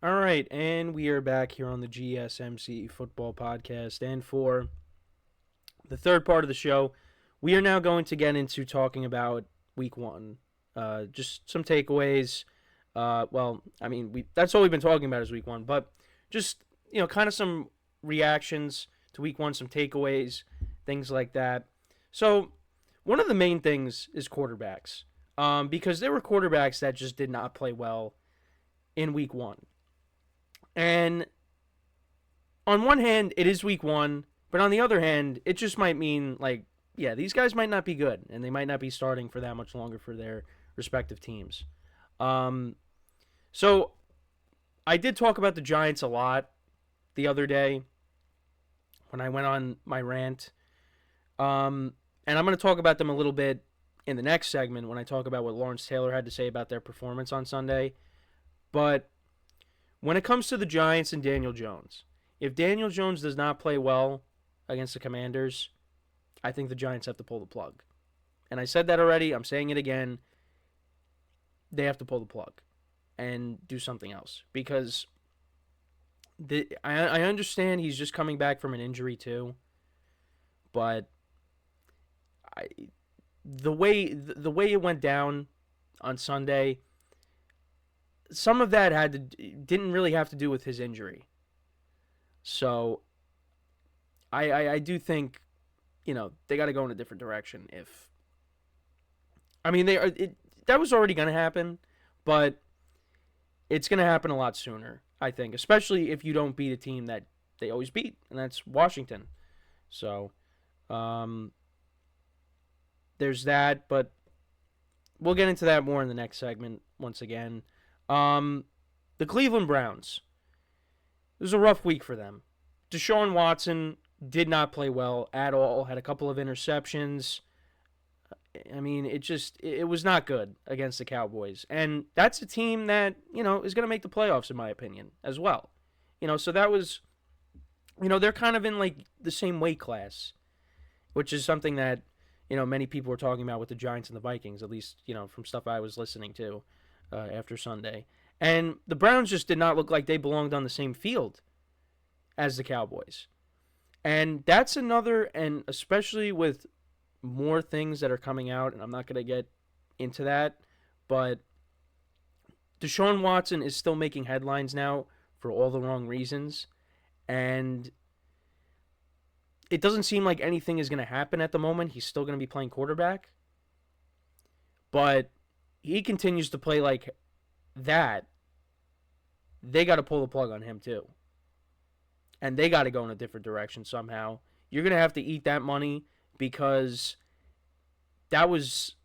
All right, and we are back here on the GSMC Football Podcast. And for the third part of the show, we are now going to get into talking about week one. Just some takeaways. That's all we've been talking about is week one, but just, kind of some reactions to week one, some takeaways, things like that. So, one of the main things is quarterbacks, because there were quarterbacks that just did not play well in week one. And on one hand, it is week one, but on the other hand, it just might mean, these guys might not be good, and they might not be starting for that much longer for their respective teams. So I did talk about the Giants a lot the other day when I went on my rant. And I'm going to talk about them a little bit in the next segment when I talk about what Lawrence Taylor had to say about their performance on Sunday. But when it comes to the Giants and Daniel Jones, if Daniel Jones does not play well against the Commanders, I think the Giants have to pull the plug. And I said that already. I'm saying it again. They have to pull the plug and do something else. Because I understand he's just coming back from an injury too. But the way it went down on Sunday, some of that didn't really have to do with his injury. So I do think, they got to go in a different direction. That was already going to happen, but it's going to happen a lot sooner, I think, especially if you don't beat a team that they always beat, and that's Washington. So there's that, but we'll get into that more in the next segment once again. The Cleveland Browns. It was a rough week for them. Deshaun Watson did not play well at all. Had a couple of interceptions. It was not good against the Cowboys. And that's a team that, is going to make the playoffs, in my opinion, as well. So that was, they're kind of in, the same weight class, which is something that, many people were talking about with the Giants and the Vikings, at least, from stuff I was listening to after Sunday. And the Browns just did not look like they belonged on the same field as the Cowboys. And that's another, and especially with more things that are coming out, and I'm not going to get into that, but Deshaun Watson is still making headlines now for all the wrong reasons. And it doesn't seem like anything is going to happen at the moment. He's still going to be playing quarterback. But he continues to play like that. They got to pull the plug on him too. And they got to go in a different direction somehow. You're going to have to eat that money because that was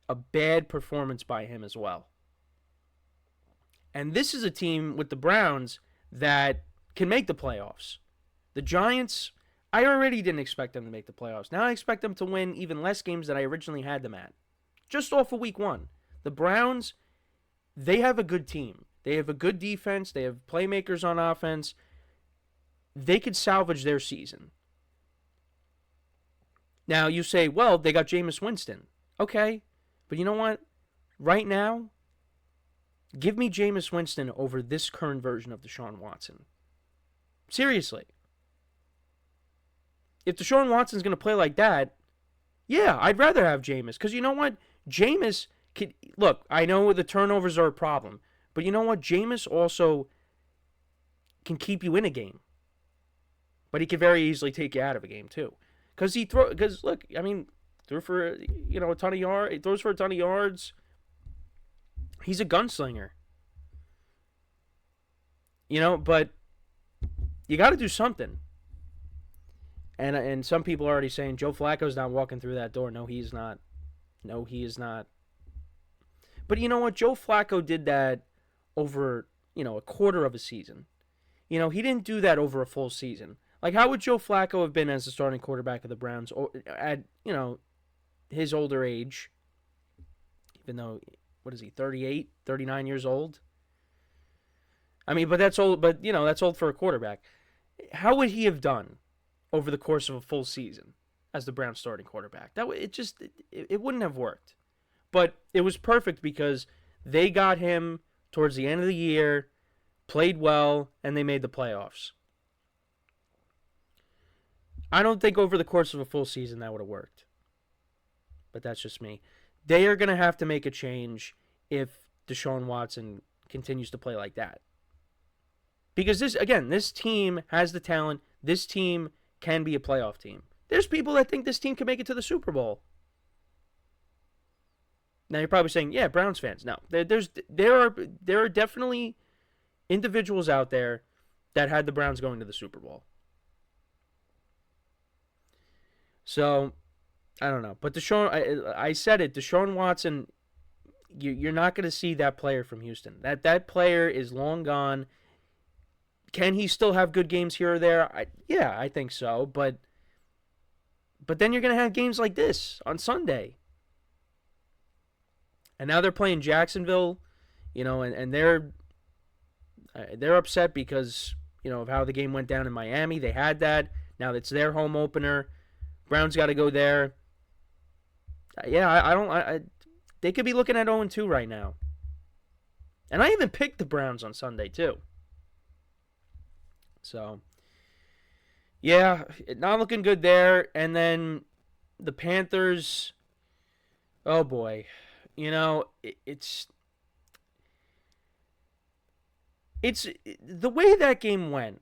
a bad performance by him as well. And this is a team with the Browns that can make the playoffs. The Giants, I already didn't expect them to make the playoffs. Now I expect them to win even less games than I originally had them at. Just off of week one. The Browns, they have a good team. They have a good defense. They have playmakers on offense. They could salvage their season. Now you say, well, they got Jameis Winston. Okay, but you know what? Right now, give me Jameis Winston over this current version of Deshaun Watson. Seriously. If Deshaun Watson's going to play like that, yeah, I'd rather have Jameis. Because you know what? Jameis could... Look, I know the turnovers are a problem. But you know what? Jameis also can keep you in a game. But he can very easily take you out of a game, too. Because look, threw for, a ton of yards. He throws for a ton of yards. He's a gunslinger. But you got to do something. And some people are already saying Joe Flacco's not walking through that door. No, he's not. No, he is not. But you know what? Joe Flacco did that over, a quarter of a season. He didn't do that over a full season. Like, how would Joe Flacco have been as the starting quarterback of the Browns at, his older age? Even though, what is he, 38, 39 years old? But that's old. But, that's old for a quarterback. How would he have done over the course of a full season as the Browns starting quarterback? It wouldn't have worked. But it was perfect because they got him towards the end of the year played well, and they made the playoffs. I don't think over the course of a full season that would have worked. But that's just me. They are going to have to make a change if Deshaun Watson continues to play like that. Because this team has the talent. This team can be a playoff team. There's people that think this team can make it to the Super Bowl. Now you're probably saying, yeah, Browns fans. No, there are definitely individuals out there that had the Browns going to the Super Bowl. So, I don't know. But I said it, Deshaun Watson, you're not going to see that player from Houston. That player is long gone. Can he still have good games here or there? Yeah, I think so. But then you're going to have games like this on Sunday. And now they're playing Jacksonville, and they're upset because, of how the game went down in Miami. They had that. Now it's their home opener. Browns got to go there. Yeah, they could be looking at 0-2 right now. And I even picked the Browns on Sunday, too. So, yeah, not looking good there. And then the Panthers, oh boy. It's the way that game went.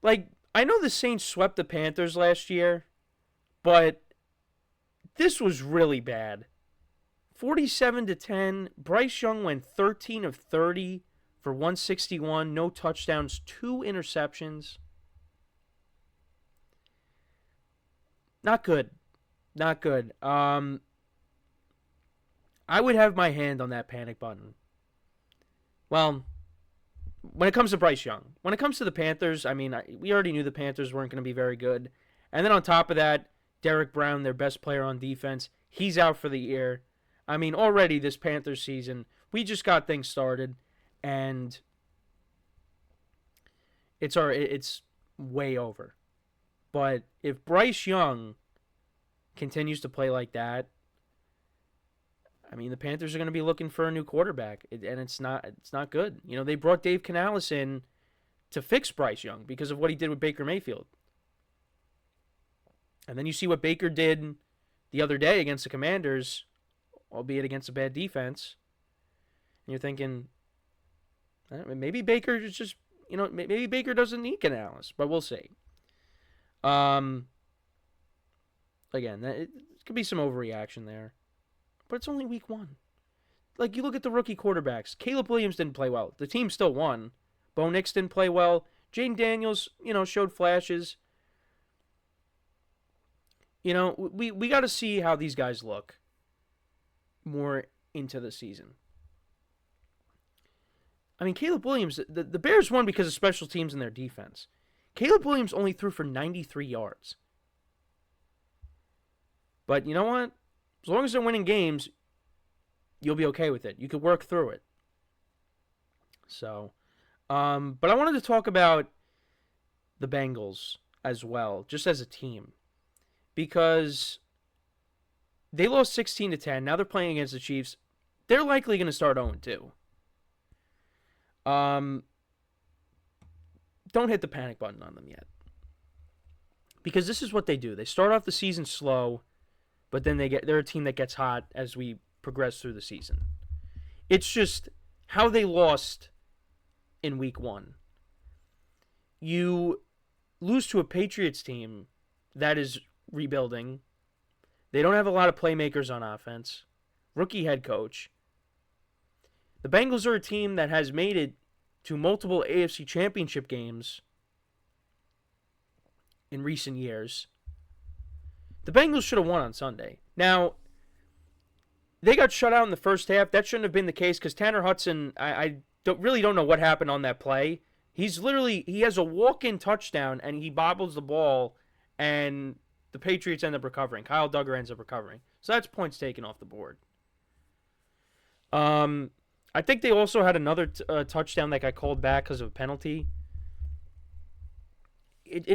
Like, I know the Saints swept the Panthers last year, but this was really bad. 47-10. Bryce Young went 13 of 30 for 161, no touchdowns, 2 interceptions. Not good. Not good. I would have my hand on that panic button. Well, when it comes to Bryce Young. When it comes to the Panthers, we already knew the Panthers weren't going to be very good. And then on top of that, Derek Brown, their best player on defense, he's out for the year. Already this Panthers season, we just got things started, and it's way over. But if Bryce Young continues to play like that, the Panthers are going to be looking for a new quarterback, and it's not good. They brought Dave Canales in to fix Bryce Young because of what he did with Baker Mayfield. And then you see what Baker did the other day against the Commanders, albeit against a bad defense. And you're thinking, maybe Baker is just, maybe Baker doesn't need Canales, but we'll see. Again, it could be some overreaction there. But it's only week 1. Like, you look at the rookie quarterbacks. Caleb Williams didn't play well. The team still won. Bo Nix didn't play well. Jaden Daniels, showed flashes. We got to see how these guys look more into the season. Caleb Williams, the Bears won because of special teams and their defense. Caleb Williams only threw for 93 yards. But you know what? As long as they're winning games, you'll be okay with it. You could work through it. So, but I wanted to talk about the Bengals as well, just as a team. Because they lost 16-10. Now they're playing against the Chiefs. They're likely going to start 0-2. Don't hit the panic button on them yet. Because this is what they do. They start off the season slow, but then they're a team that gets hot as we progress through the season. It's just how they lost in week 1. You lose to a Patriots team that is rebuilding. They don't have a lot of playmakers on offense. Rookie head coach. The Bengals are a team that has made it to multiple AFC championship games in recent years. The Bengals should have won on Sunday. Now, they got shut out in the first half. That shouldn't have been the case because Tanner Hudson, I don't know what happened on that play. He has a walk-in touchdown and he bobbles the ball and the Patriots end up recovering. Kyle Duggar ends up recovering. So that's points taken off the board. I think they also had another touchdown that got called back because of a penalty. It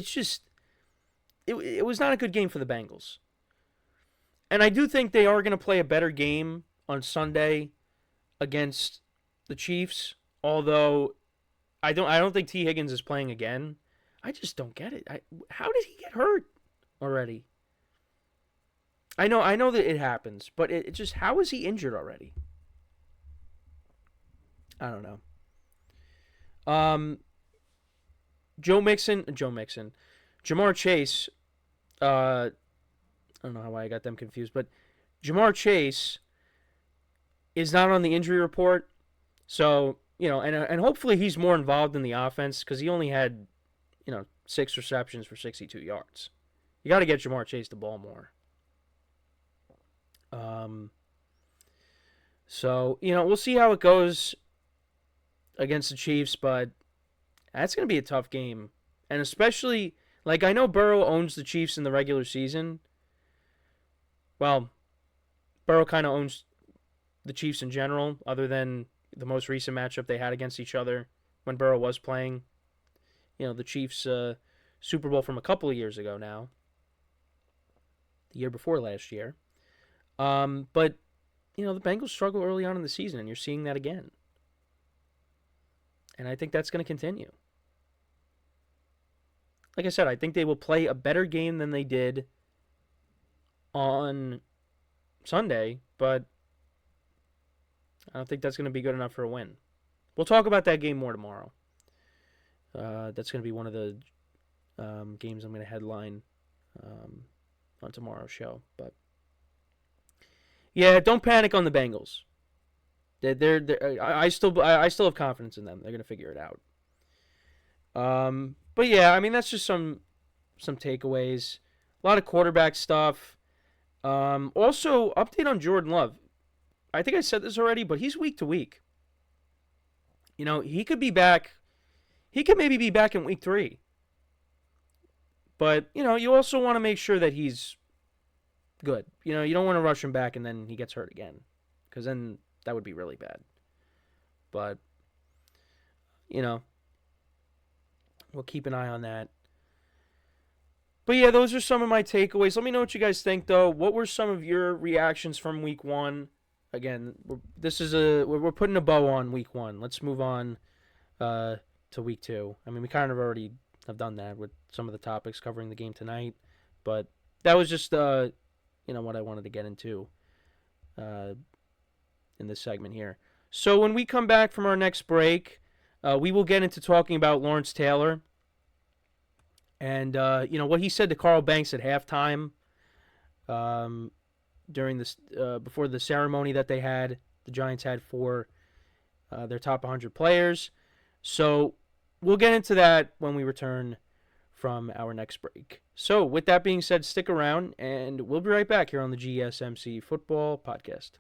was not a good game for the Bengals. And I do think they are going to play a better game on Sunday against the Chiefs, although I don't think T. Higgins is playing again. I just don't get it. How did he get hurt already? I know that it happens, but it just, how is he injured already? I don't know. Joe Mixon, Jamar Chase. I don't know why I got them confused, but Jamar Chase is not on the injury report, so and hopefully he's more involved in the offense because he only had 6 receptions for 62 yards. You got to get Jamar Chase the ball more. So we'll see how it goes against the Chiefs, but that's going to be a tough game, and especially I know Burrow owns the Chiefs in the regular season. Well, Burrow kind of owns the Chiefs in general, other than the most recent matchup they had against each other when Burrow was playing. The Chiefs Super Bowl from a couple of years ago now. The year before last year. But, the Bengals struggle early on in the season, and you're seeing that again. And I think that's going to continue. Like I said, I think they will play a better game than they did on Sunday, but I don't think that's going to be good enough for a win. We'll talk about that game more tomorrow. That's going to be one of the games I'm going to headline on tomorrow's show. But yeah, don't panic on the Bengals. I still have confidence in them. They're going to figure it out. But yeah, I mean that's just some takeaways. A lot of quarterback stuff. Also, update on Jordan Love. I think I said this already, but he's week to week. He could be back. He could maybe be back in week 3. But, you also want to make sure that he's good. You don't want to rush him back and then he gets hurt again. Because then that would be really bad. But, we'll keep an eye on that. But yeah, those are some of my takeaways. Let me know what you guys think, though. What were some of your reactions from week 1? Again, we're putting a bow on week 1. Let's move on to week 2. I mean, we kind of already have done that with some of the topics covering the game tonight, but that was just what I wanted to get into in this segment here. So when we come back from our next break, we will get into talking about Lawrence Taylor and what he said to Carl Banks at halftime. During this before the ceremony that the Giants had for their top 100 players. So we'll get into that when we return from our next break. So with that being said, stick around and we'll be right back here on the GSMC Football Podcast.